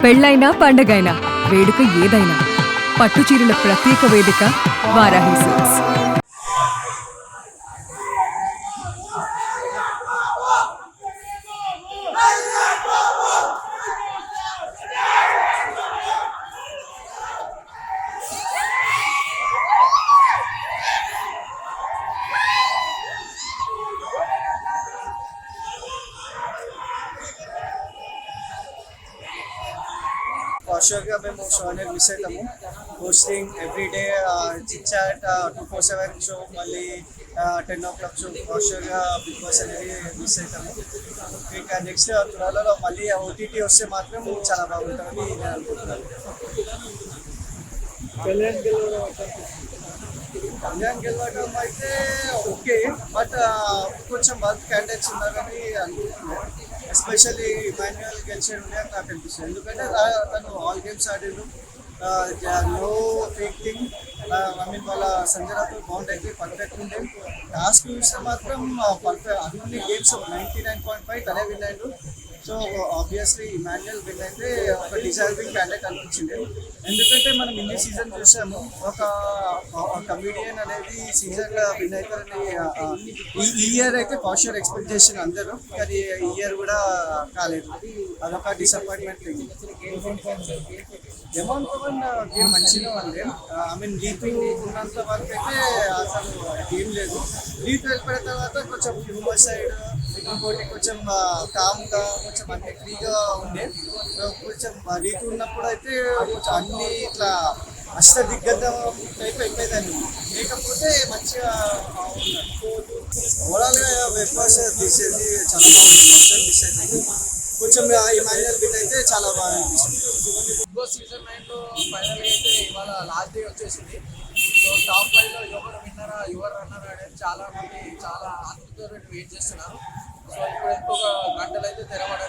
పెళ్ళైనా పండగైనా వేడుక ఏదైనా పట్టుచీరల ప్రత్యేక వేదిక వారాహి సిల్క్స్. షూర్గా మేము షో అనేది మిస్ అవుతాము. Posting everyday chit chat 247 show, మళ్ళీ 10 o'clock షో. షూర్గా బిగ్ బాస్ అనేది మిస్ అవుతాము. ఇంకా నెక్స్ట్ త్వరలో మళ్ళీ ఓటీటీ వస్తే మాత్రం చాలా బాగుంటుందని నేను అనుకుంటున్నాను. కళ్యాణ్ గెలవడం అయితే ఓకే, బట్ కొంచెం వర్క్ క్యాండిడేట్స్ ఉన్నారని అనుకుంటున్నాను. ఎస్పెషల్లీ ఇమాన్యుయల్ గెలిచాడు అని నాకు అనిపిస్తుంది. ఎందుకంటే తను ఆల్ గేమ్స్ ఆడాడు, no fake thing. I mean వాళ్ళ సంజనాతో బాగుండ్ అయితే పర్ఫెక్ట్ ఉండే. టాస్క్ చూస్తే మాత్రం పర్ఫెక్ట్ అన్ని గేమ్స్ 99.5 తనే విన్ అయ్యాడు. సో ఆబ్వియస్లీ ఇమాన్యుయల్ విన్ అయితే ఒక డిజర్వింగ్ క్యాండిడేట్ అనిపించింది. ఎందుకంటే మనం ఇన్ని సీజన్ చూసాము, ఒక కమిడియన్ అనేది సీజన్లో విన్ అవుతారని ఈ ఇయర్ అయితే కాషర్ ఎక్స్పెక్ట్ చేసిన అందరూ, కానీ ఈ ఇయర్ కూడా కాలేదు. అదొక డిసప్పాయింట్మెంట్ థింగ్. జమాన్ పవన్ గేమ్ మంచిగా ఉంది. ఐ మీన్ రీతు ఉన్నంత వరకు అయితే అసలు గేమ్ లేదు. రీతు వెళ్ళిపోయిన తర్వాత కొంచెం హ్యూమర్ సైడ్, ఇంకోటి కొంచెం కామ్గా, కొంచెం అన్ని ఫ్రీగా ఉండే. కొంచెం రీతు ఉన్నప్పుడు అయితే కొంచెం అన్ని ఇట్లా అష్టదిగ్గజం టైప్ అయిపోయిందండి. లేకపోతే మంచిగా ఉన్నాడు. ఓవరాల్గా బిగ్ బాస్ తీసేది చాలా బాగుంది. మిస్ అయితే కొంచెం ఇమాన్యుయల్ విన్ అయితే చాలా బాగా అనిపిస్తుంది. బిగ్ బాస్ సీజన్ 9లో ఫైనల్ అయితే ఇవాళ లాస్ట్ డే వచ్చేసింది. సో టాప్ 5లో ఎవరు విన్నరా ఎవరు రన్నరా అనేది చాలా మంది చాలా ఆతృతతో వెయిట్ చేస్తున్నారు. సో ఇప్పుడు ఇంకొక గంటలు అయితే తెరవడానికి